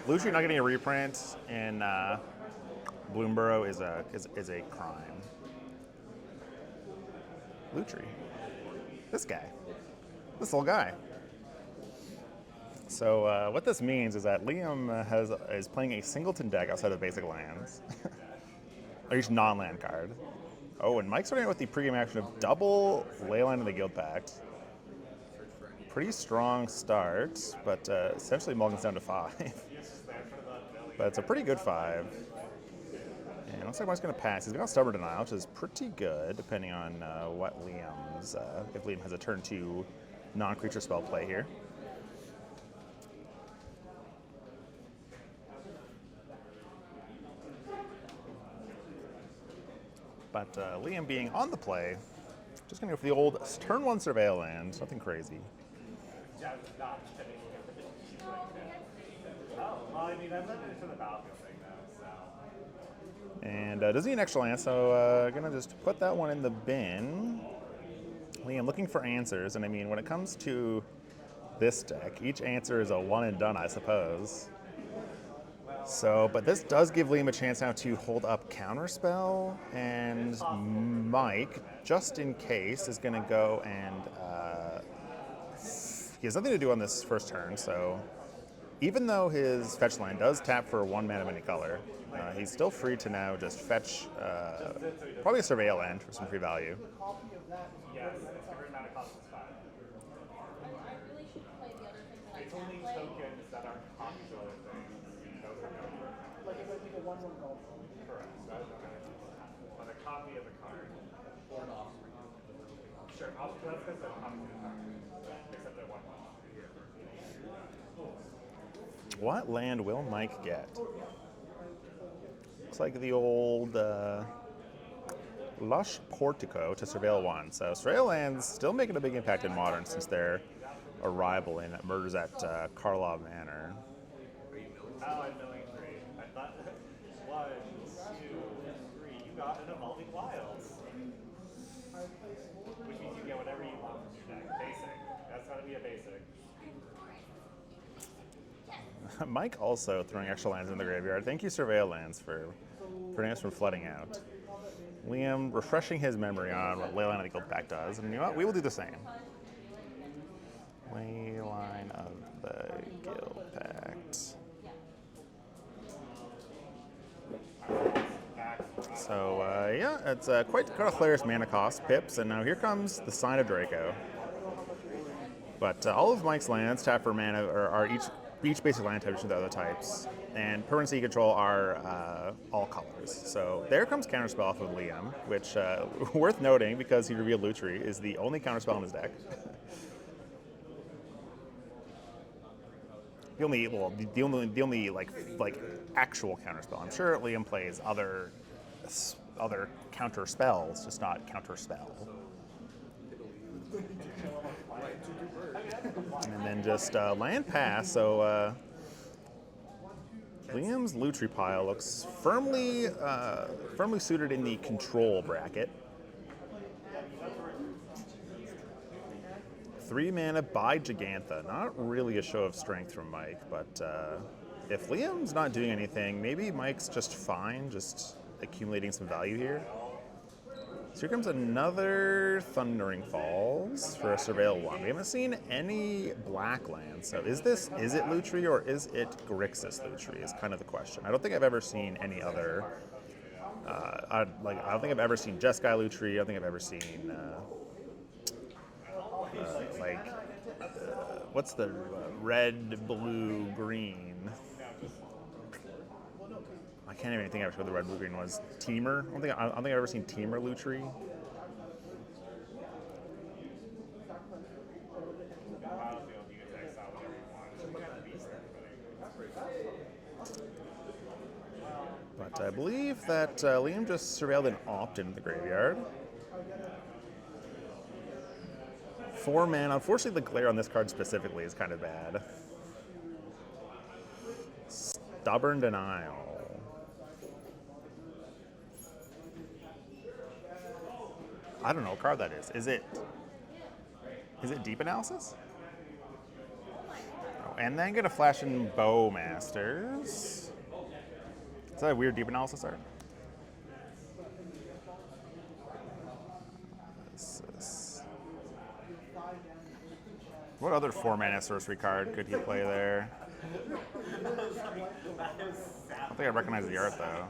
Lutri not getting a reprint in Bloomborough is a crime. Lutri. This guy. This little guy. So what this means is that Liam is playing a singleton deck outside of basic lands. Or each non-land card. Oh, and Mike's starting out with the pregame action of double Leyline of the Guild Pact. Pretty strong start, but essentially mulligans down to 5. But it's a pretty good 5. And it looks like Mike's going to pass. He's got Stubborn Denial, which is pretty good, depending on what Liam's, if Liam has a turn 2 non-creature spell play here. But Liam being on the play, just going to go for the old turn 1 Surveil land, nothing crazy. And does he an extra land, so going to just put that one in the bin. Liam looking for answers, and I mean, when it comes to this deck, each answer is a one and done, I suppose. So, but this does give Liam a chance now to hold up Counterspell, and Mike, just in case, is going to go and he has nothing to do on this first turn, so even though his fetch line does tap for 1 mana of any color, he's still free to now just fetch probably a Surveil land for some free value. What land will Mike get? Looks like the old Lush Portico to Surveil 1. So Surveil lands still making a big impact in Modern since their arrival in Murders at Karlov Manor. Which means you get whatever you want from your deck. Basic. That's gotta be a basic. Mike also throwing extra lands in the graveyard. Thank you, Surveil Lands, for preventing us from flooding out. Liam refreshing his memory on what Leyline of the Guild Pact does, and you know what? We will do the same. Leyline of the Guild Pact. So, yeah, it's quite a hilarious mana cost, pips, and now here comes the Sign of Draco. But all of Mike's lands tap for mana are each basic land type to the other types, and permanents you control are all colors. So there comes Counterspell off of Liam, which, worth noting because he revealed Lutri, is the only Counterspell in his deck. the only like actual Counterspell. I'm sure Liam plays other counter spells, just not Counterspell. And then just land pass, so Liam's Lutri pile looks firmly suited in the control bracket. 3 mana by Gigantha, not really a show of strength from Mike, but if Liam's not doing anything, maybe Mike's just fine, just accumulating some value here. So here comes another Thundering Falls for a Surveil 1. We haven't seen any black lands, so is it Lutri or is it Grixis Lutri is kind of the question. I don't think I've ever seen any other, I don't think I've ever seen Jeskai Lutri, I don't think I've ever seen, what's the red, blue, green? I can't even think actually what the red, blue, green was. Teamer? I don't think I've ever seen Teamer Lutri. But I believe that Liam just surveilled an opt in the graveyard. 4 mana. Unfortunately, the glare on this card specifically is kind of bad. Stubborn Denial. I don't know what card that is. Is it Deep Analysis? Oh, And then get a flash in Bowmasters. Is that a weird deep analysis art? What other 4-mana sorcery card could he play there? I don't think I recognize the art though.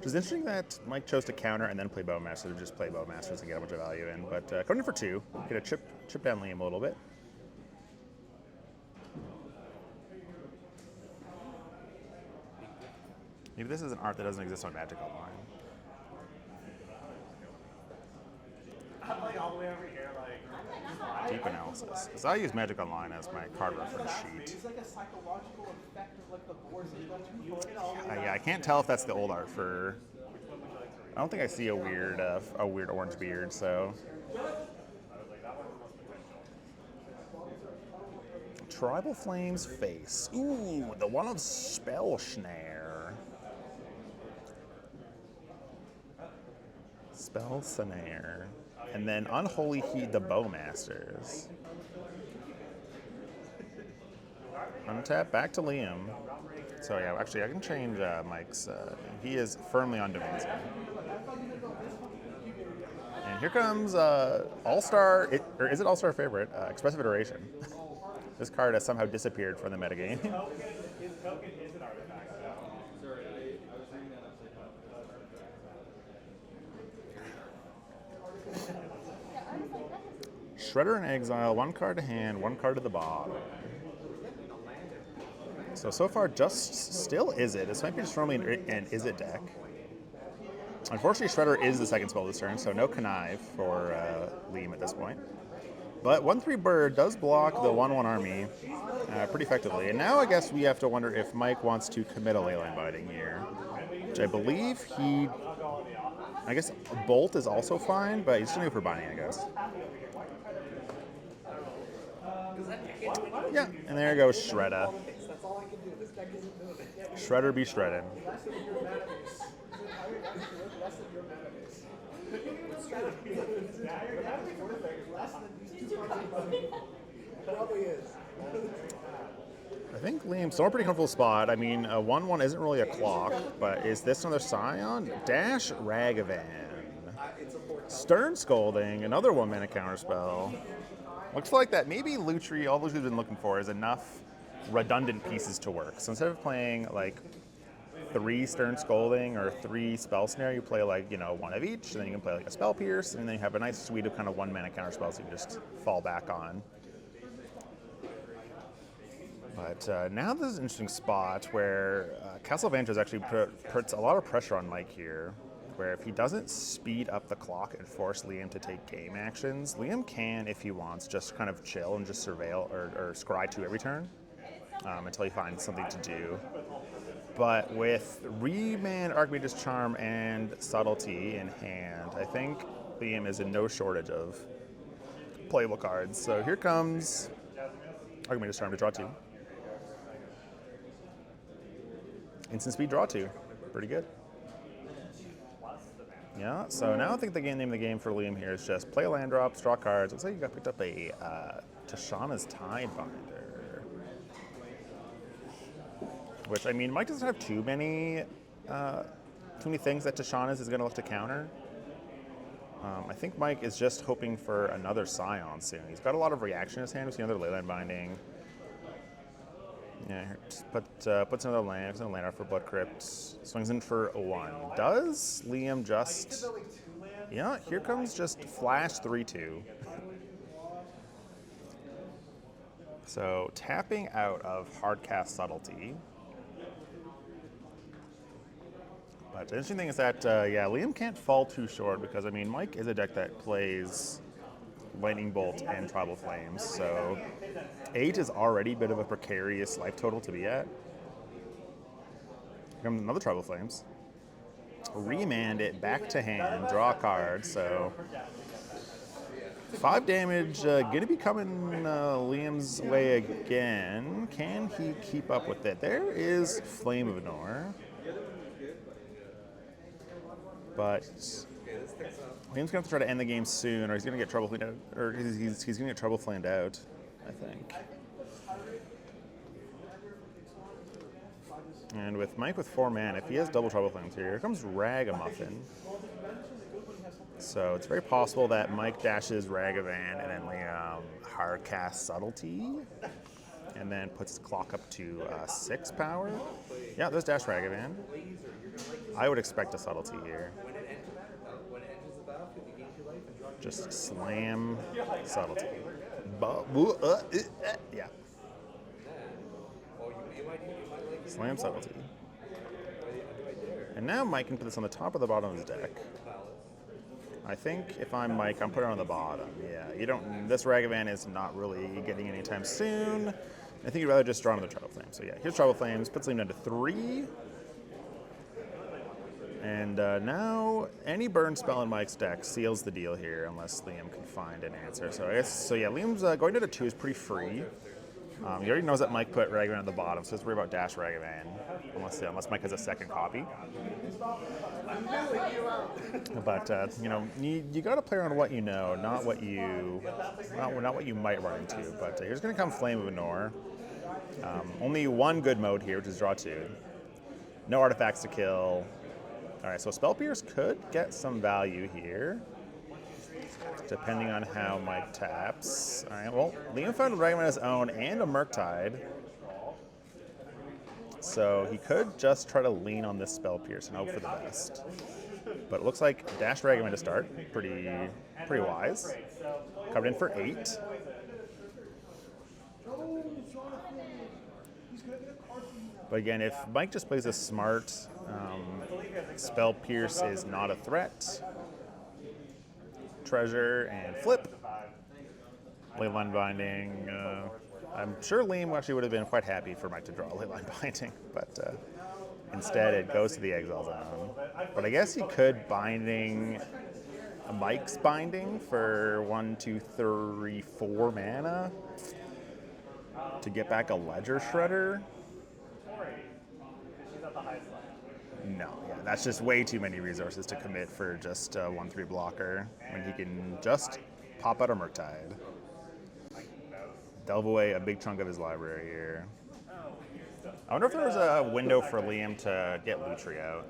It's interesting that Mike chose to counter and then play Bowmaster, to just play Bowmasters and get a bunch of value in. But going in for 2, get a chip down Liam a little bit. Maybe this is an art that doesn't exist on Magic Online. I'm like all the way over here, like. Deep analysis. So I use Magic Online as my card reference sheet. It's like a psychological effect of like the boards that you got 2 points. Yeah, I can't tell if that's the old art for. I don't think I see a weird orange beard. So. Tribal Flames face. Ooh, the one of Spell Snare. Spell Snare. And then Unholy Heat the Bowmasters. Untap back to Liam. So yeah, actually I can change Mike's. He is firmly on Divinity. And here comes All-Star, or is it All-Star favorite? Expressive Iteration. This card has somehow disappeared from the metagame. His token is an artifact. Shredder in exile, 1 card to hand, 1 card to the bottom. So far, just still Izzet. This might be just firmly an Izzet deck. Unfortunately, Shredder is the second spell this turn, so no Connive for Liam at this point. But 1/3 Bird does block the 1/1 army pretty effectively. And now I guess we have to wonder if Mike wants to commit a Leyline Binding here. Which I believe he... I guess Bolt is also fine, but he's just going to go for Binding, I guess. Yeah, and there goes Shredder. Shredder be shredding. Probably is. I think Liam's still in a pretty comfortable spot. I mean, a 1/1 isn't really a clock, but is this another Scion? Dash Ragavan. Stern Scolding, another 1-mana counterspell. Looks like that maybe Lutri, all Lutri's been looking for is enough redundant pieces to work. So instead of playing like 3 Stern Scolding or 3 Spell Snare, you play like, 1 of each, and then you can play like a Spell Pierce, and then you have a nice suite of kind of 1-mana counterspells you can just fall back on. But now this is an interesting spot where Castle Vantage actually puts a lot of pressure on Mike here, where if he doesn't speed up the clock and force Liam to take game actions, Liam can, if he wants, just kind of chill and just surveil or scry 2 every turn until he finds something to do. But with Remand, Archmage's Charm, and Subtlety in hand, I think Liam is in no shortage of playable cards. So here comes Archmage's Charm to draw 2. Instant speed draw 2. Pretty good. Yeah, so now I think the name of the game for Liam here is just play a land drop, draw cards. Looks like you got picked up a Tashana's Tidebinder. Which, I mean, Mike doesn't have too many things that Tashana's is going to look to counter. I think Mike is just hoping for another Scion soon. He's got a lot of reaction in his hand. We've seen another Leyline Binding. Yeah, puts another land out for Blood Crypt. Swings in for a 1. Does Liam just... Yeah, here comes just Flash 3/2. So tapping out of Hardcast Subtlety. But the interesting thing is that, Liam can't fall too short because, I mean, Mike is a deck that plays Lightning Bolt and Tribal Flames, so 8 is already a bit of a precarious life total to be at. Here comes another Tribal Flames. Remand it back to hand, draw a card, so 5 damage, gonna be coming Liam's way again. Can he keep up with it? There is Flame of Nor. But Liam's gonna have to try to end the game soon, or he's gonna get trouble flamed out, or he's gonna get trouble flamed out, I think. And with Mike with 4 mana, if he has double trouble flames here comes Ragamuffin. So it's very possible that Mike dashes Ragavan and then Liam hard casts Subtlety, and then puts the clock up to 6 power. Yeah, there's dash Ragavan. I would expect a Subtlety here. Just slam Subtlety. Yeah. Slam Subtlety. And now Mike can put this on the top or the bottom of his deck. I think if I'm Mike, I'm putting it on the bottom. Yeah, you don't. This Ragavan is not really getting anytime soon. I think you'd rather just draw another Trouble Flame. So yeah, here's Trouble Flames, puts Liam down to 3. And now any burn spell in Mike's deck seals the deal here, unless Liam can find an answer. So I guess yeah, Liam's going down to 2 is pretty free. He already knows that Mike put Ragavan at the bottom, so let's worry about dash Ragavan, unless Mike has a second copy. But you know, you got to play around what you know, not what you might run into. But here's going to come Flame of Anor. Only one good mode here, which is draw 2. No artifacts to kill. All right, so Spell Pierce could get some value here, depending on how Mike taps. All right, well, Liam found a Ragavan on his own and a Murktide. So he could just try to lean on this Spell Pierce and hope for the best. But it looks like dash Ragavan to start. Pretty wise. Covered in for 8. But again, if Mike just plays a smart, Spell Pierce is not a threat. Treasure and flip. Leyline Binding. I'm sure Liam actually would have been quite happy for Mike to draw Leyline Binding, but instead it goes to the Exile Zone. But I guess he could Binding Mike's Binding for 1, 2, 3, 4 mana to get back a Ledger Shredder. No, yeah, that's just way too many resources to commit for just a 1/3 blocker when he can just pop out a Murktide. Delve away a big chunk of his library here. I wonder if there was a window for Liam to get Lutri out.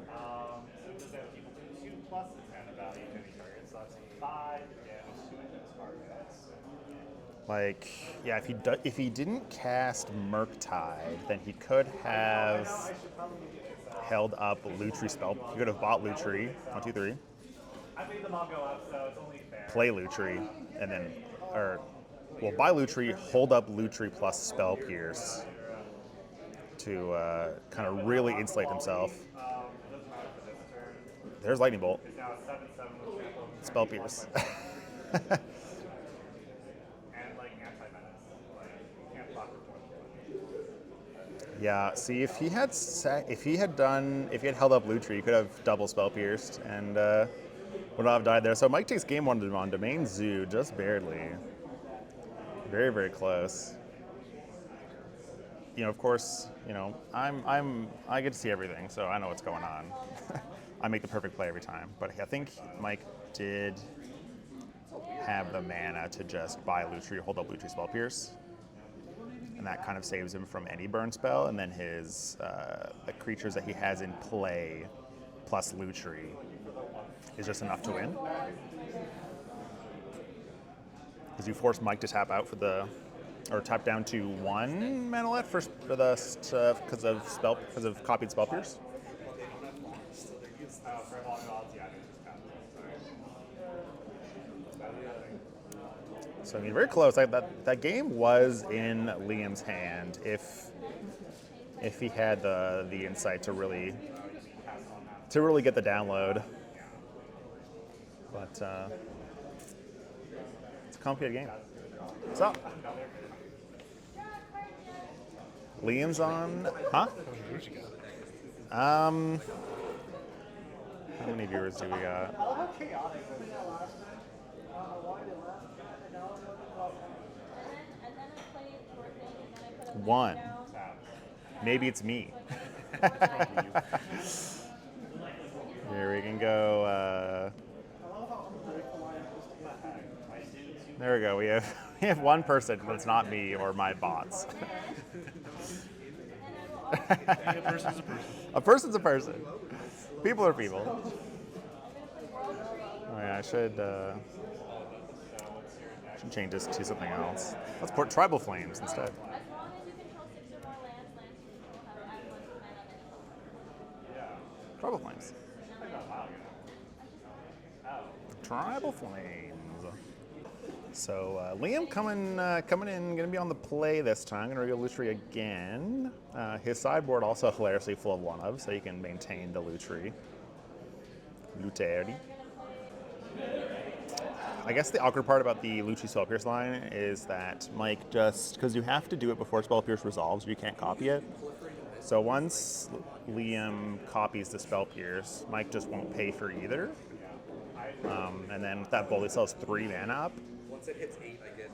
Like, yeah, if he didn't cast Murktide, then he could have held up Lutri spell. He could have bought Lutri. 1, 2, 3. I made them all go up, so it's only fair. Play Lutri, and then, buy Lutri, hold up Lutri plus Spell Pierce to kind of really insulate himself. There's Lightning Bolt. Spell Pierce. Yeah, see, if he had held up Lutri, he could have double Spell Pierced and would not have died there. So Mike takes game 1 on Domain Zoo, just barely. Very, very close. You know, of course, you know, I get to see everything, so I know what's going on. I make the perfect play every time. But I think Mike did have the mana to just buy Lutri, hold up Lutri Spell Pierce. And that kind of saves him from any burn spell, and then his the creatures that he has in play plus Lutri is just enough to win. Because you force Mike to tap out or tap down to 1 mana left because of copied Spell Pierce. So I mean, very close. That game was in Liam's hand if he had the insight to really get the download. But it's a complicated game. What's up? Liam's on, huh? How many viewers do we got? One. Maybe it's me. Here we can go. There we go. We have one person that's not me or my bots. A person's a person. A person's a person. People are people. Oh yeah, I should change this to something else. Let's put tribal flames instead. Tribal flames. Tribal flames. So Liam coming in, gonna be on the play this time. Gonna reveal Lutri again. His sideboard also hilariously full of one of, so you can maintain the Lutri. Lutri. I guess the awkward part about the Lutri Spell Pierce line is that Mike just, because you have to do it before Spell Pierce resolves, or you can't copy it. So once Liam copies the Spell Pierce, Mike just won't pay for either. And then with that bolt, he sells 3 mana up. Once it hits 8, I get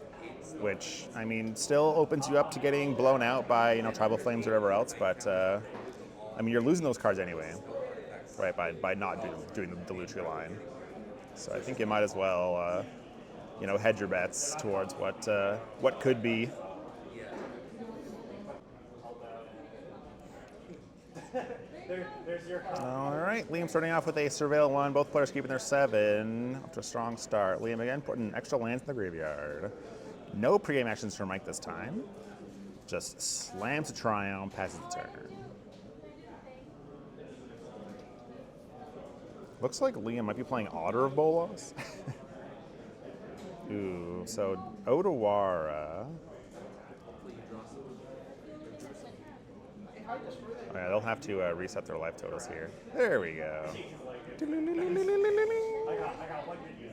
8. Which, I mean, still opens you up to getting blown out by, Tribal Flames or whatever else, but, I mean, you're losing those cards anyway, right, by not doing the Lutri line. So I think you might as well, hedge your bets towards what could be. There's your All right, Liam starting off with a Surveil 1. Both players keeping their 7 after a strong start. Liam again putting extra lands in the graveyard. No pregame actions for Mike this time. Just slams a Triumph, passes the turn. Looks like Liam might be playing Otter of Bolas. Ooh, so Odawara. Oh, yeah, they'll have to reset their life totals here. There we go. I got one good use.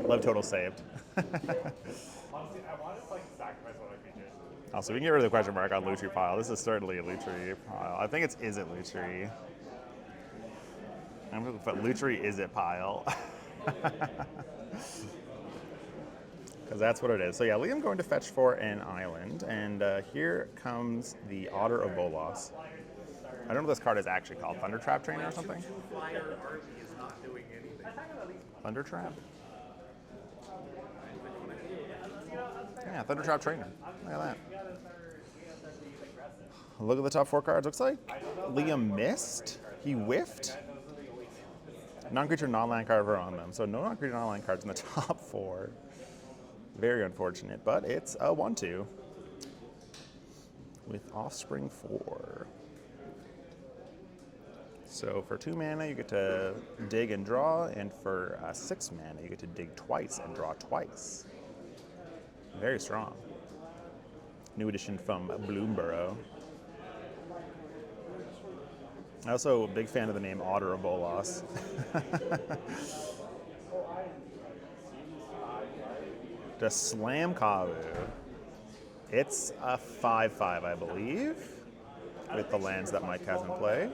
Life total saved. Honestly, I want to sacrifice one of my creatures. Also, we can get rid of the question mark on Lutri pile. This is certainly a Lutri pile. I think it's Izzet Lutri. I'm going to put Lutri Izzet pile. Because that's what it is. So yeah, Liam going to fetch for an island, and here comes the Otter of Bolas. I don't know what this card is actually called. Thunder Trap Trainer or something? Flyer army is not doing anything. Thunder Trap? Yeah, Thunder Trap Trainer. Look at that. Look at the top 4 cards. Looks like Liam missed. He whiffed. Non-creature, non-land card are on them. So no non-creature, non-land cards in the top 4. Very unfortunate, but it's a 1/2 with Offspring 4. So for 2 mana, you get to dig and draw, and for 6 mana, you get to dig twice and draw twice. Very strong. New addition from Bloomborough. Also, a big fan of the name Otter of Bolas. The Slam Kavu. It's a 5/5, I believe, with the lands that Mike has in play.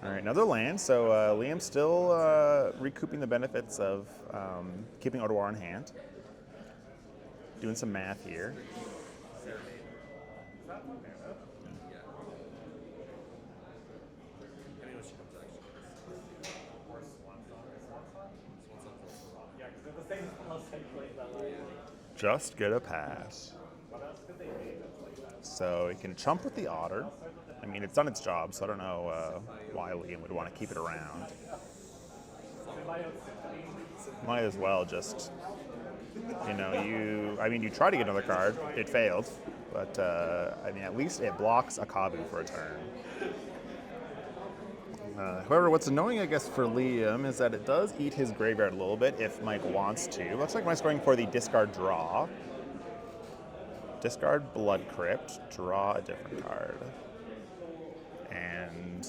All right, another land. So Liam's still recouping the benefits of keeping Odawara in hand. Doing some math here. Just get a pass. So it can chump with the Otter. I mean, it's done its job, so I don't know why Liam would want to keep it around. Might as well just, you try to get another card. It failed, but at least it blocks a Kabu for a turn. However, what's annoying, I guess, for Liam is that it does eat his graveyard a little bit if Mike wants to. Looks like Mike's going for the discard draw. Discard Blood Crypt, draw a different card. And,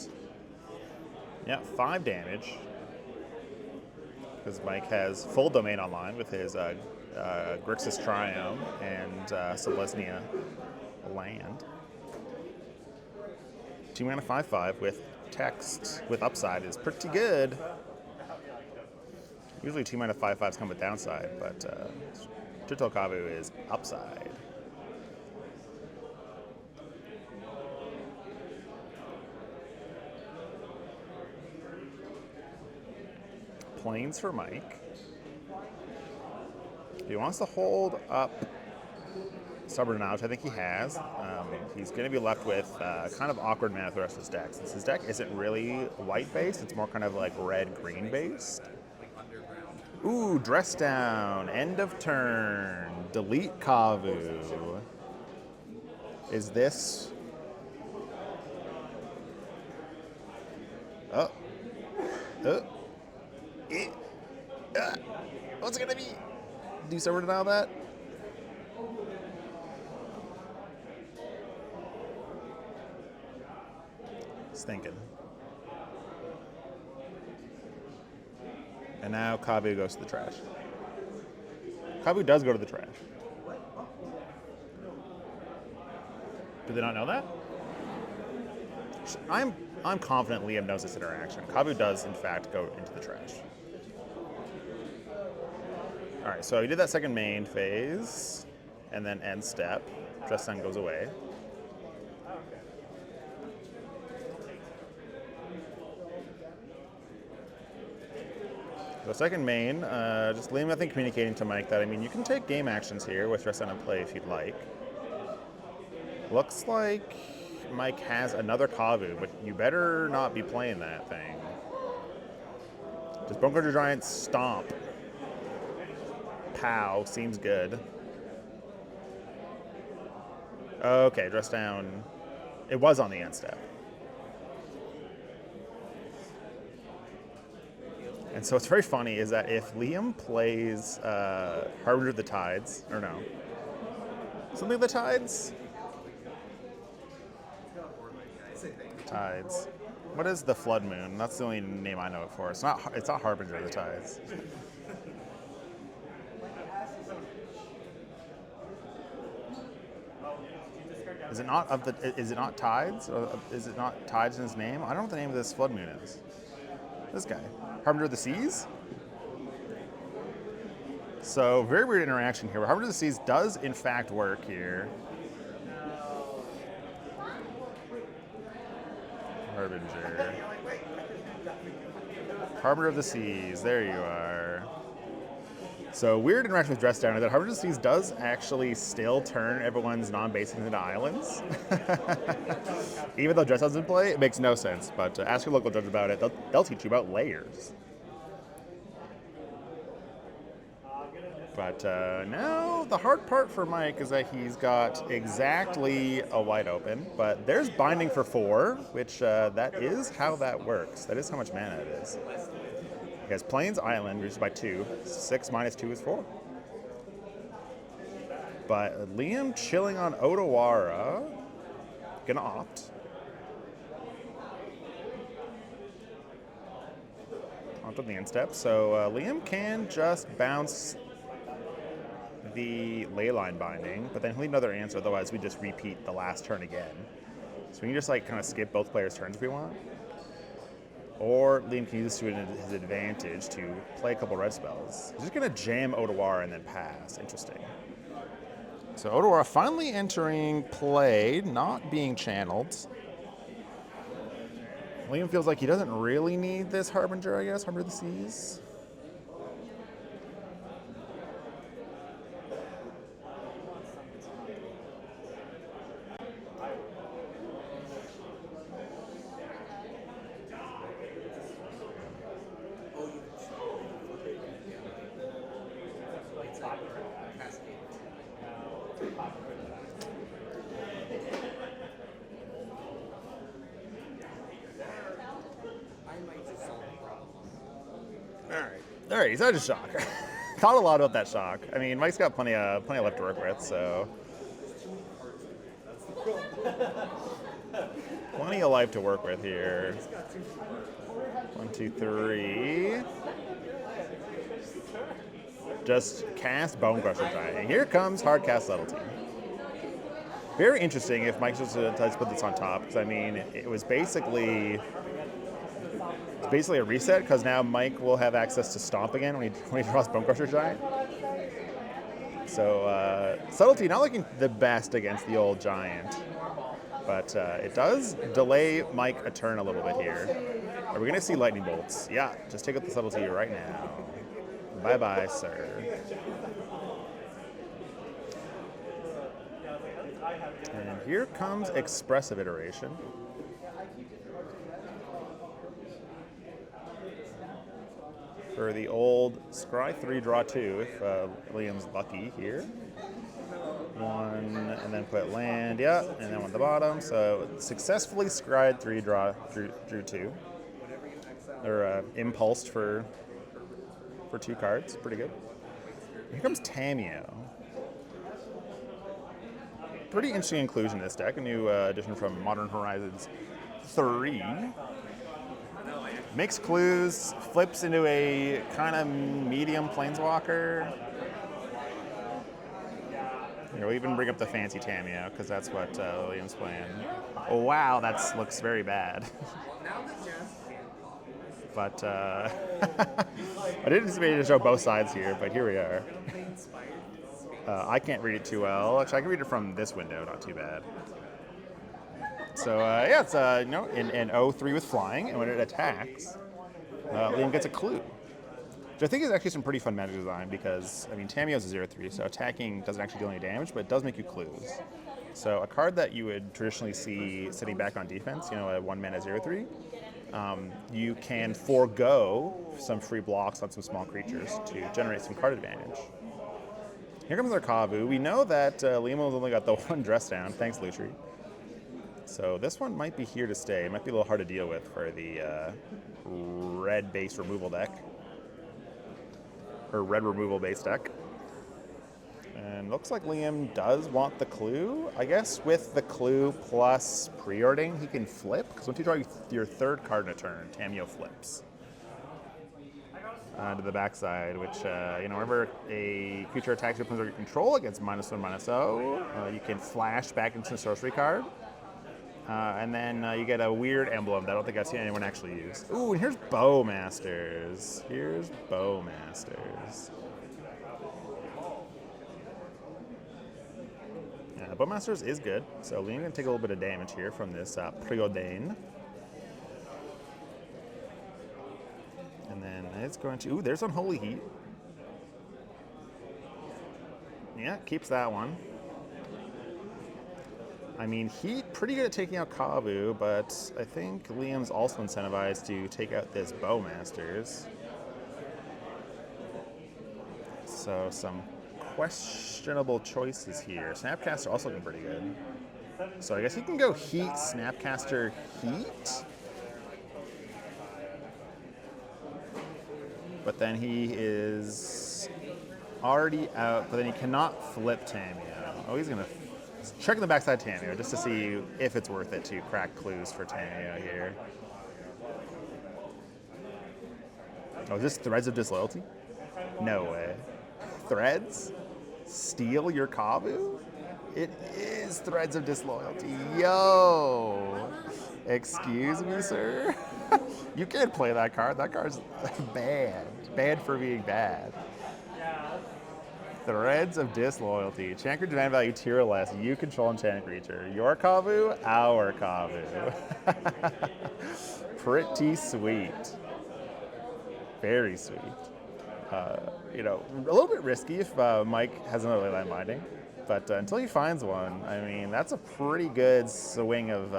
yeah, 5 damage. Because Mike has full domain online with his Grixis Triumph and Selesnya land. 2 mana 5/5 with text with upside is pretty good. Usually 2 mana 5/5s come with downside, but Chital Kavu is upside. Plains for Mike. He wants to hold up Stubborn now, which I think he has. He's going to be left with kind of awkward mana for the rest of his deck. Since his deck isn't really white-based, it's more kind of like red-green based. Ooh, Dress Down, end of turn, delete Kavu. Is this... Oh. What's it gonna be? Do Stubborn Denial that? Just thinking. And now Kavu goes to the trash. Kavu does go to the trash. Do they not know that? I'm confident Liam knows this interaction. Kavu does, in fact, go into the trash. All right, so he did that second main phase, and then end step. Dress Down goes away. The second main, just Liam, I think, communicating to Mike that, I mean, you can take game actions here with Dress Down and play if you'd like. Looks like Mike has another Kavu, but you better not be playing that thing. Just Bonecrusher Giant Stomp. Pow, seems good. Okay, Dress Down. It was on the end step. And so what's very funny is that if Liam plays Harbinger of the Tides, or no, something of the Tides? Tides. What is the Flood Moon? That's the only name I know it for. It's not Harbinger of the Tides. Is it not Tides? Or is it not Tides in his name? I don't know what the name of this Flood Moon is. This guy. Harbinger of the Seas? So, very weird interaction here. Harbinger of the Seas does, in fact, work here. Harbinger. Harbinger of the Seas. There you are. So, weird interaction with Dress Down. That Harbinger of the Seas does actually still turn everyone's non-basics into islands. Even though Dress Down's in play, it makes no sense. But ask your local judge about it. They'll teach you about layers. But now the hard part for Mike is that he's got exactly a wide open, but there's binding for 4, which that is how that works. That is how much mana it is. He has Plains Island, reduced by 2. 6 minus 2 is 4. But Liam chilling on Otawara, gonna opt. Opt on the end step, so Liam can just bounce the Leyline binding, but then he'll need another answer, otherwise we just repeat the last turn again. So we can just like kind of skip both players' turns if we want. Or Liam can use this to his advantage to play a couple red spells. He's just gonna jam Otawara and then pass. Interesting. So Otawara finally entering play, not being channeled. Liam feels like he doesn't really need this Harbinger, I guess, Harbinger of the Seas. All right, he's out of shock. Thought a lot about that shock. I mean, Mike's got plenty of left to work with, so plenty of life to work with here. 1, 2, 3. Just cast Bonecrusher Giant. And here comes Hardcast Subtlety. Very interesting if Mike just decides to put this on top, because I mean, it was basically a reset, because now Mike will have access to Stomp again when he draws Bonecrusher Giant. So Subtlety not looking the best against the old Giant, but it does delay Mike a turn a little bit here. Are we going to see Lightning Bolts? Yeah, just take out the Subtlety right now. Bye-bye, sir. And here comes expressive iteration. For the old scry 3, draw 2, if Liam's lucky here. 1, and then put land, yeah, and then 1 at the bottom. So successfully scried 3, drew 2. Or impulsed for 2 cards, pretty good. Here comes Tamiyo. Pretty interesting inclusion in this deck, a new addition from Modern Horizons 3. Makes clues, flips into a kind of medium planeswalker. Here, we'll even bring up the fancy Tamiyo, because that's what William's playing. Oh wow, that looks very bad. But I didn't anticipate to show both sides here, but here we are. I can't read it too well. Actually, I can read it from this window, not too bad. So yeah, it's an 0-3 with flying, and when it attacks, Liam gets a clue. Which I think is actually some pretty fun magic design because, I mean, Tamiyo's a 0-3, so attacking doesn't actually deal any damage, but it does make you clues. So a card that you would traditionally see sitting back on defense, a 1-mana 0-3, you can forego some free blocks on some small creatures to generate some card advantage. Here comes our Kavu. We know that Liam's only got the 1 dress down, thanks Lutri. So this one might be here to stay. It might be a little hard to deal with for the red-based removal deck. Or red removal-based deck. And looks like Liam does want the clue. I guess with the clue plus pre-ordering, he can flip. Because once you draw your 3rd card in a turn, Tamiyo flips. To the backside, which, whenever a creature attacks your opponent's control, it gets -1/-0. You can flash back into a sorcery card. And then you get a weird emblem that I don't think I've seen anyone actually use. Ooh, and here's Bowmasters. Here's Bowmasters. Yeah, Bowmasters is good. So Liam's going to take a little bit of damage here from this Preordain. And then it's going to... Ooh, there's Unholy Heat. Yeah, keeps that one. I mean, Heat, pretty good at taking out Kavu, but I think Liam's also incentivized to take out this Bowmasters. So some questionable choices here. Snapcaster also looking pretty good. So I guess he can go Heat, Snapcaster, Heat. But then he is already out, but then he cannot flip Tamiyo. Oh, he's going to check the backside Tamiyo just to see if it's worth it to crack clues for Tamiyo here. Oh, is this Threads of Disloyalty? No way. Threads? Steal your Kavu? It is Threads of Disloyalty. Yo! Excuse me, sir? You can't play that card. That card's bad. Bad for being bad. Threads of Disloyalty. Enchant demand value tier or less. You control enchant creature. Your Kavu, our Kavu. Pretty sweet. Very sweet. A little bit risky if Mike has another Leyline Binding. But until he finds one, I mean, that's a pretty good swing of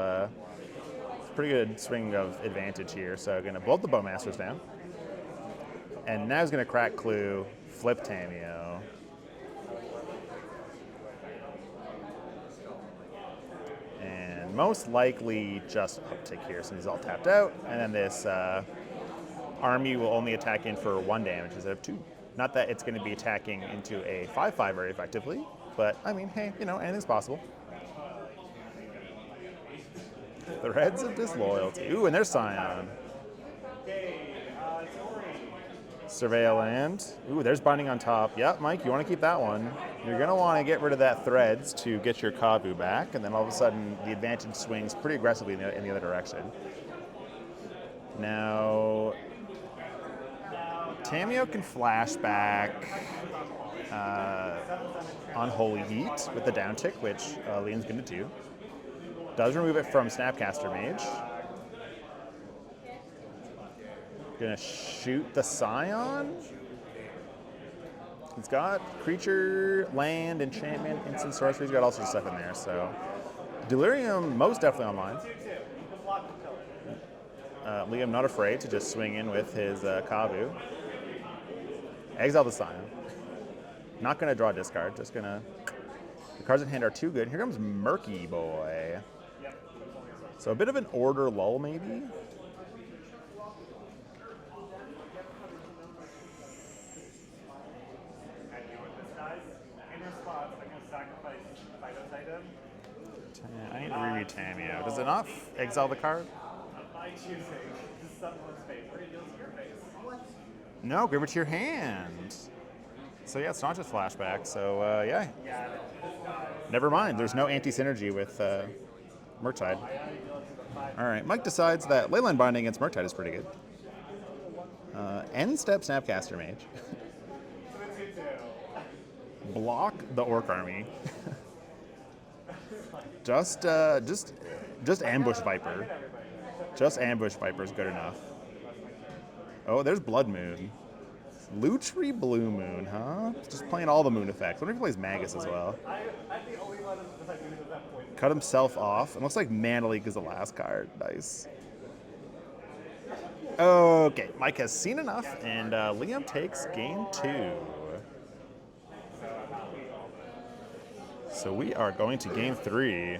advantage here. So going to bolt the Bowmasters down. And now he's going to crack clue, flip Tamiyo. And most likely just uptick here since he's all tapped out. And then this army will only attack in for 1 damage instead of 2. Not that it's going to be attacking into a 5/5 very effectively, but I mean, hey, anything's possible. Threads of Disloyalty. Ooh, and there's Scion. Surveil land. Ooh, there's Binding on top. Yep, Mike, you want to keep that one. You're going to want to get rid of that Threads to get your Kavu back, and then all of a sudden the advantage swings pretty aggressively in the other direction. Now, Tamiyo can flash back Unholy Heat with the downtick, which Liam's going to do. Does remove it from Snapcaster Mage. Gonna shoot the Scion. He's got creature, land, enchantment, instant sorcery. He's got all sorts of stuff in there. So Delirium most definitely online. Liam not afraid to just swing in with his Kavu. Exile the Scion. Not going to draw a discard. Just going to... The cards in hand are too good. Here comes Murky Boy. So a bit of an order lull, maybe? I need to reread Tamio. Does it not exile the card? No, give it to your hand. So yeah, it's not just flashback. So yeah. Never mind. There's no anti-synergy with Murktide. All right, Mike decides that Leyline Binding against Murktide is pretty good. End step Snapcaster Mage. Block the Orc Army. just Ambush Viper. Just Ambush Viper is good enough. Oh, there's Blood Moon. Lutri Blue Moon, huh? Just playing all the moon effects. What if he plays Magus as well? Cut himself off. It looks like Mana Leak is the last card. Nice. Okay, Mike has seen enough, and Liam takes game 2. So we are going to game 3.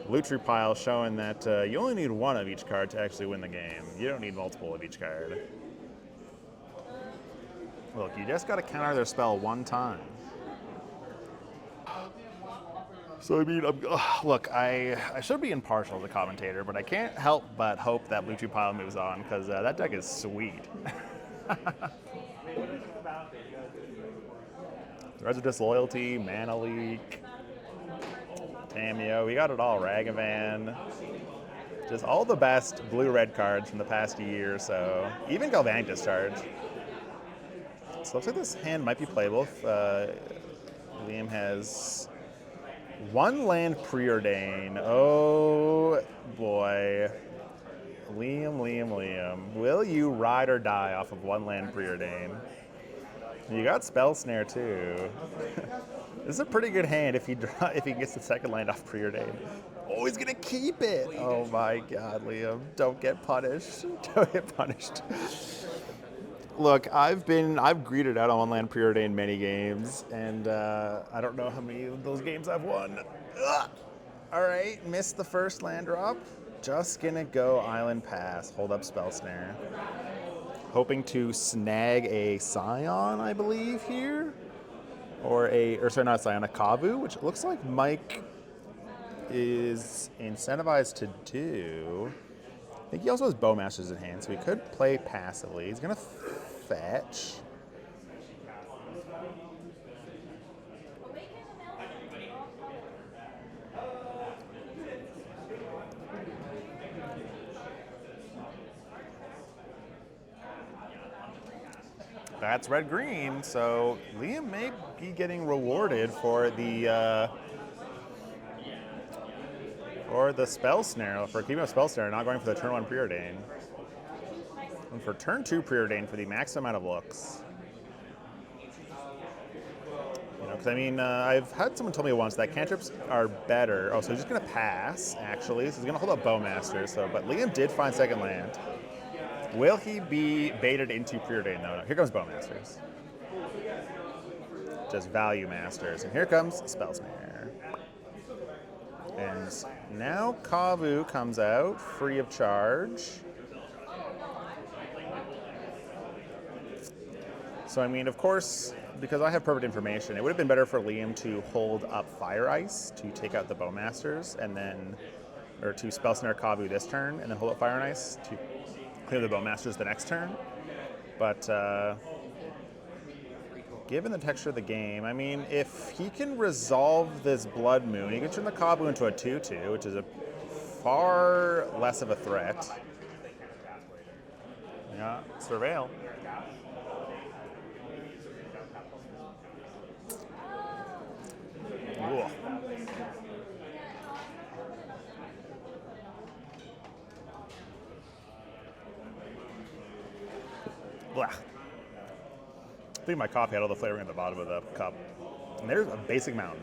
Lutri pile showing that you only need one of each card to actually win the game. You don't need multiple of each card. Look, you just got to counter their spell one time. So, I mean, look, I should be impartial as a commentator, but I can't help but hope that Lutri pile moves on, because that deck is sweet. Threads of Disloyalty, Mana Leak, Tamio, we got it all. Ragavan. Just all the best blue-red cards from the past year or so. Even Galvanic Discharge. So looks like this hand might be playable if Liam has one land preordain. Oh boy. Liam. Will you ride or die off of one land preordain? You got Spell Snare too. This is a pretty good hand if he gets the second land off preordain. Oh, he's gonna keep it. Oh my God, Liam. Don't get punished. Don't get punished. Look, I've greeted out on one land preordained many games, and I don't know how many of those games I've won. Ugh. All right, missed the first land drop. Just gonna go Island Pass, hold up Spell Snare. Hoping to snag a Scion, I believe, here. Or sorry, not a Scion, a Kavu, which it looks like Mike is incentivized to do. I think he also has Bowmasters in hand, so he could play passively. He's gonna fetch. That's red-green, so Liam may be getting rewarded for the Spell Snare, for keeping a Spell Snare, not going for the turn 1 preordain. And for turn 2 preordain for the max amount of looks. You know, because I mean, I've had someone tell me once that cantrips are better. Oh, so he's just gonna pass, actually. So he's gonna hold up Bowmaster, but Liam did find second land. Will he be baited into preordain? No. Here comes Bowmasters. Just Value Masters. And here comes Spell Snare. And now Kavu comes out, free of charge. So, I mean, of course, because I have perfect information, it would have been better for Liam to hold up Fire Ice to take out the Bowmasters, and then, or to Spell Snare Kavu this turn, and then hold up Fire and Ice to clear the Bowmasters the next turn. But given the texture of the game, I mean, if he can resolve this Blood Moon, he can turn the Kavu into a 2/2, which is a far less of a threat. Yeah, Surveil. Ooh. Blah. I think my coffee had all the flavoring at the bottom of the cup. And there's a basic mountain.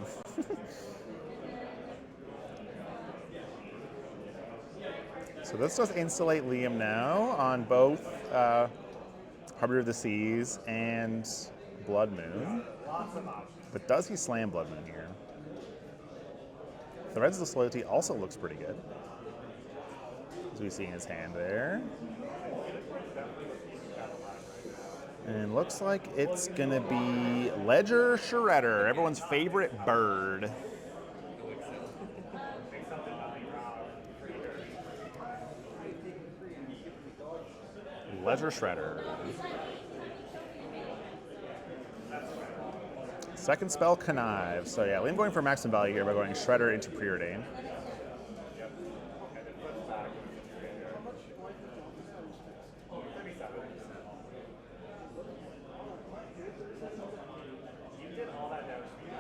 So this does insulate Liam now on both Harbinger of the Seas and Blood Moon. But does he slam Blood Moon here? The Reds of Disloyalty also looks pretty good, as we see in his hand there. And looks like it's going to be Ledger Shredder, everyone's favorite bird. Ledger Shredder. Second spell, Connive. So yeah, Liam going for maximum value here by going Shredder into Preordain. You did all that down speed.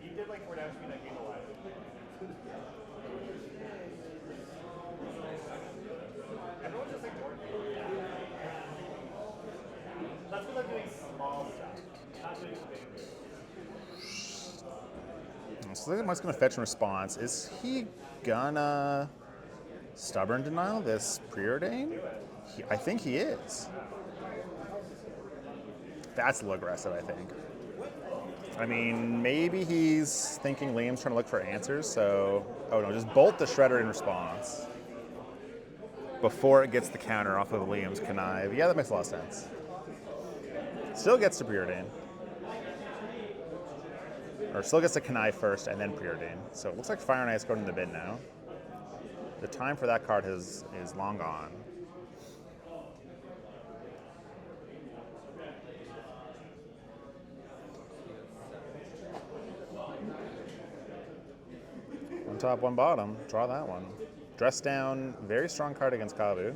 You did like 4 down speed that game alive. Everyone's just ignoring me. That's because I'm doing small stuff, not doing big. So I think Mike's going to fetch and response. Is he gonna Stubborn Denial this Preordain? I think he is. That's a little aggressive, I think. I mean, maybe he's thinking Liam's trying to look for answers, so... Oh no, just bolt the Shredder in response before it gets the counter off of Liam's Connive. Yeah, that makes a lot of sense. Still gets to Preordain. Or still gets to Connive first and then Preordain. So it looks like Fire and Ice going in the bin now. The time for that card is long gone. One top, one bottom. Draw that one. Dress down, very strong card against Kavu.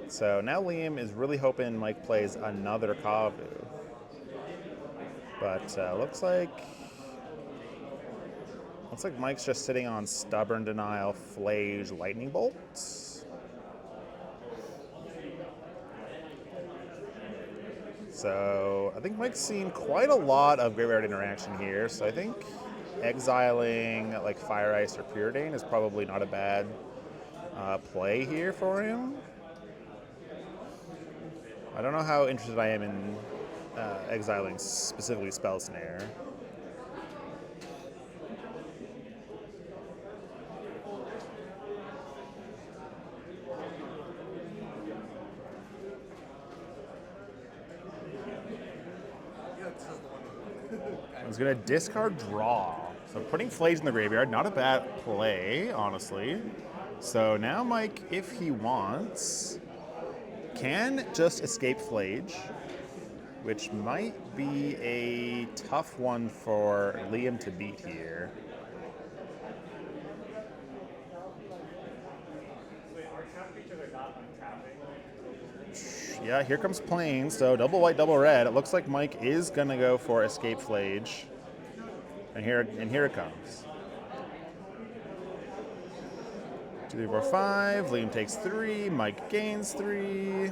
So now Liam is really hoping Mike plays another Kavu. But looks like Mike's just sitting on Stubborn Denial, Flage, Lightning Bolt. So I think Mike's seen quite a lot of Graveyard interaction here. So I think exiling like Fire Ice or Preordain is probably not a bad play here for him. I don't know how interested I am in exiling specifically Spell Snare. I was going to discard draw. So putting Flage in the graveyard, not a bad play, honestly. So now Mike, if he wants, can just escape Flage, which might be a tough one for Liam to beat here. Yeah, here comes Plains, so double white, double red. It looks like Mike is gonna go for Escape Flage. And here it comes. 2, 3, 4, 5. Liam takes 3. Mike gains 3.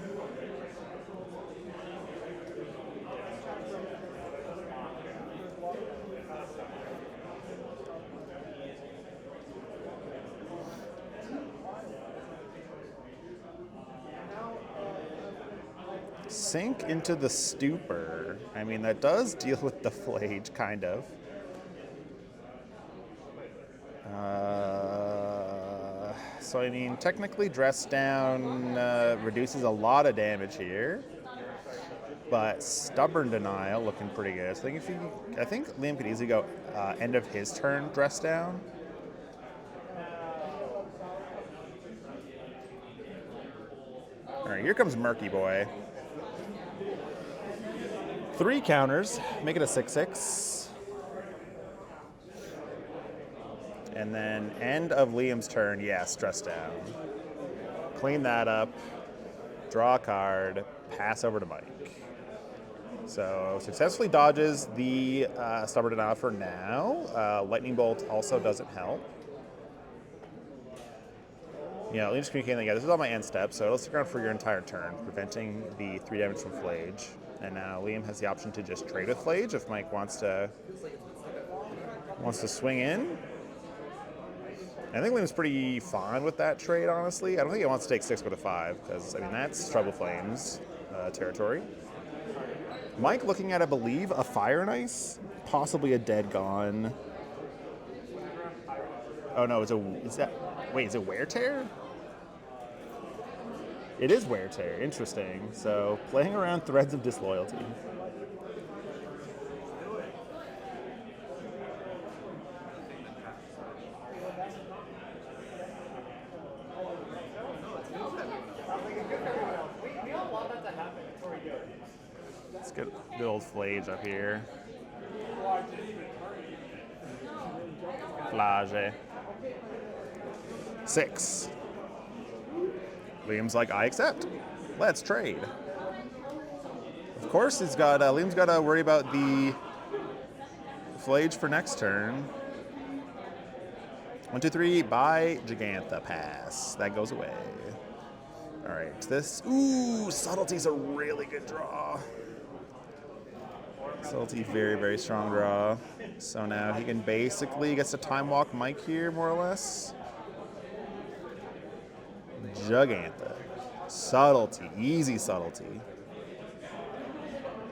Sink into the Stupor. I mean, that does deal with the Flage, kind of. So, I mean, technically Dress Down reduces a lot of damage here. But Stubborn Denial looking pretty good. So I think Liam could easily go end of his turn, Dress Down. All right, here comes Murky Boy. 3 counters, make it a 6/6. And then end of Liam's turn, yes, Dress Down. Clean that up, draw a card, pass over to Mike. So successfully dodges the Stubborn Denial for now. Lightning Bolt also doesn't help. Yeah, Liam's communicating, yeah, this is on my end step, so it'll stick around for your entire turn, preventing the 3 damage from Flage. And now Liam has the option to just trade with Flage if Mike wants to swing in. I think Liam's pretty fine with that trade, honestly. I don't think he wants to take 6 go to 5, because, I mean, that's Trouble Flames territory. Mike looking at, I believe, a Fire and Ice, possibly a Dead Gone. Oh no, is it Wear Tear? It is Wear Tear, interesting. So, playing around Threads of Disloyalty. Let's get good old Flage up here. Flage. 6. Liam's like, I accept. Let's trade. Of course, Liam's got to worry about the Flage for next turn. 1, 2, 3, by Gigantha pass. That goes away. All right, Subtlety's a really good draw. Subtlety, very, very strong draw. So now he can basically gets to time walk Mike here, more or less. Gigantha. Subtlety, easy Subtlety.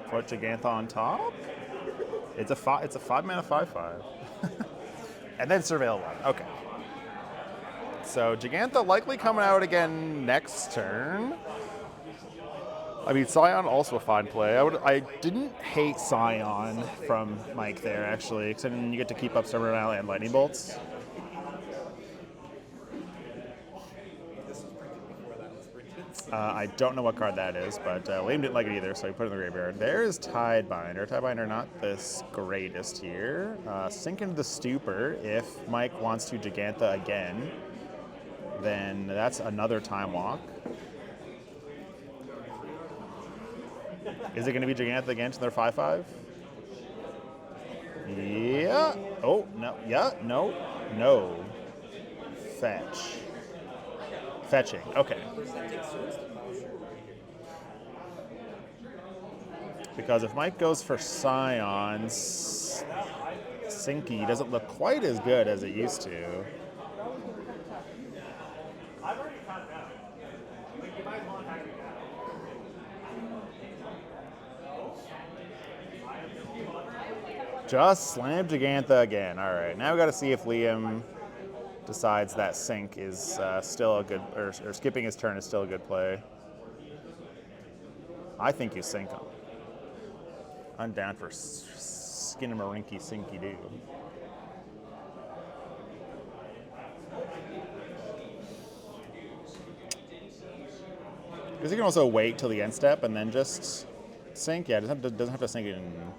Put Gigantha on top. It's a 5-mana 5/5. And then Surveil 1. Okay. So Gigantha likely coming out again next turn. I mean, Scion also a fine play. I didn't hate Scion from Mike there, actually, because then you get to keep up Stubborn Isle and Lightning Bolts. I don't know what card that is, but Liam didn't like it either, so he put it in the graveyard. There's Tidebinder. Tidebinder not this greatest here. Sink into the Stupor if Mike wants to Gigantha again. Then that's another time walk. Is it going to be Gigantha again to their 5/5? Yeah. Oh, no. Yeah. No. No. Fetch. Fetching. Okay. Because if Mike goes for Scions, Sinky doesn't look quite as good as it used to. Just slam Gigantha again. All right, now we got to see if Liam decides that sink is still a good, or skipping his turn is still a good play. I think you sink him. I'm down for Skinamarinky Sinky Doo. Because you can also wait till the end step and then just sink. Yeah, doesn't have to sink it in,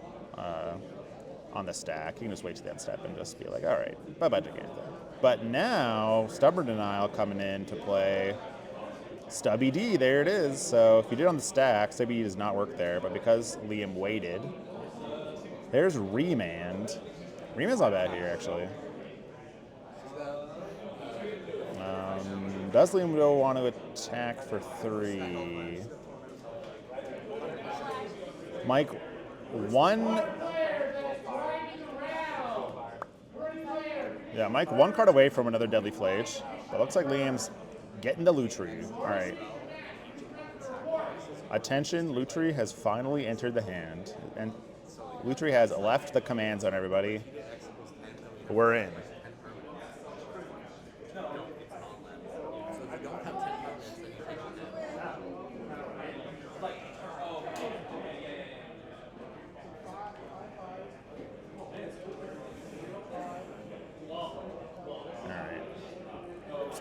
on the stack. You can just wait till the end step and just be like, all right, bye-bye Gigantha. But now, Stubborn Denial coming in to play Stubby D. There it is. So if you did on the stack, Stubby D does not work there. But because Liam waited, there's Remand. Remand's not bad here, actually. Does Liam go want to attack for 3? Mike, 1. Yeah, Mike, 1 card away from another Deadly Flage. But looks like Liam's getting the Lutri. All right. Attention, Lutri has finally entered the hand. And Lutri has left the command zone, everybody. We're in.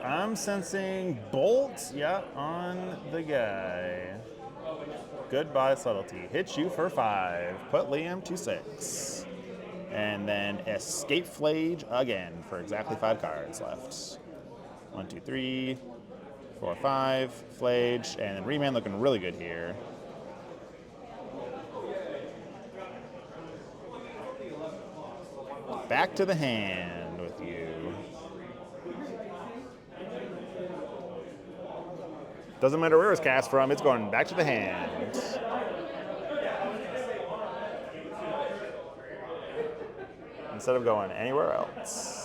I'm sensing Bolt, yeah, on the guy. Goodbye, Subtlety. Hit you for 5. Put Liam to 6. And then Escape Flage again for exactly 5 cards left. 1, 2, 3, 4, 5. Flage, and then Remand looking really good here. Back to the hand with you. Doesn't matter where it's cast from, it's going back to the hand. instead of going anywhere else.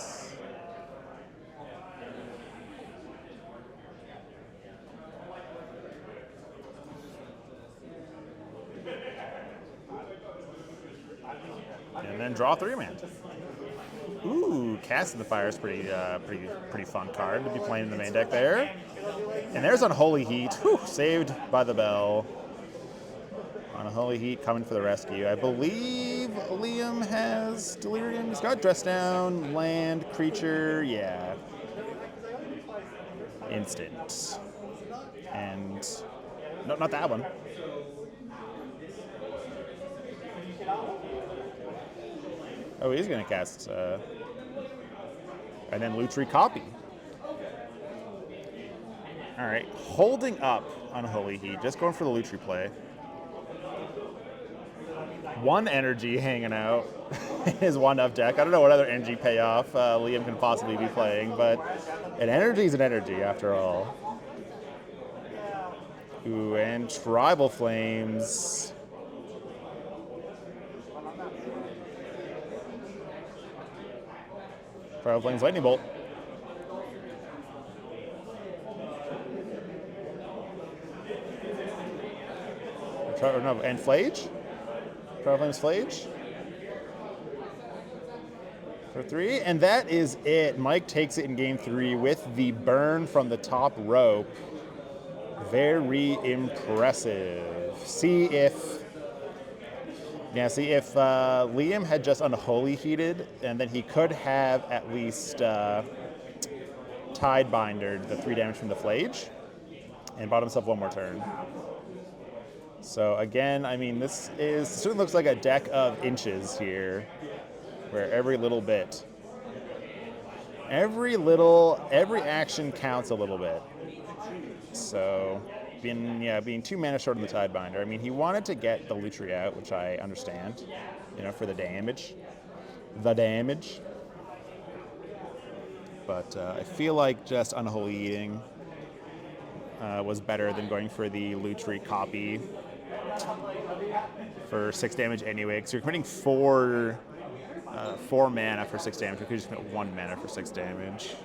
And then draw 3-man. Ooh, Cast in the Fire is pretty fun card to be playing in the main deck there. And there's Unholy Heat, whew, saved by the bell. Unholy Heat coming for the rescue. I believe Liam has Delirium. He's got Dress Down, Land, Creature, yeah. Instant. And, no, not that one. Oh, he's going to cast, and then Lutri copy. All right, holding up Unholy Heat, just going for the Lutri play. One energy hanging out in his 1-up deck. I don't know what other energy payoff Liam can possibly be playing, but an energy is an energy after all. Ooh, and Tribal Flames. Tribal Flames Lightning Bolt. No, and Flage? Tribal Flames Flage? For 3, and that is it. Mike takes it in game 3 with the burn from the top rope. Very impressive. See if Liam had just Unholy Heated, and then he could have at least Tidebindered the 3 damage from the Flage and bought himself 1 more turn. So again, I mean, this certainly looks like a deck of inches here, where every action counts a little bit. So being 2 mana short on the Tidebinder. I mean, he wanted to get the Lutri out, which I understand, for the damage. But I feel like just Unholy Eating was better than going for the Lutri copy for 6 damage anyway, because you're committing 4 mana for 6 damage. You could just commit 1 mana for 6 damage.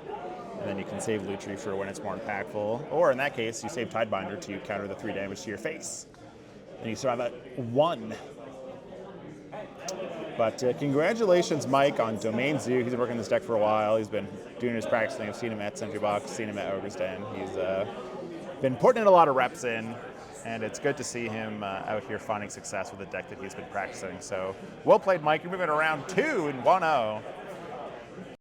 And then you can save Lutri for when it's more impactful. Or in that case, you save Tidebinder to counter the 3 damage to your face. And you survive at 1. But congratulations, Mike, on Domain Zoo. He's been working this deck for a while. He's been doing his practicing. I've seen him at Sentry Box, seen him at Ogre's Den. He's been putting in a lot of reps in. And it's good to see him out here finding success with the deck that he's been practicing. So well played, Mike. You're moving around 2 in 1-0.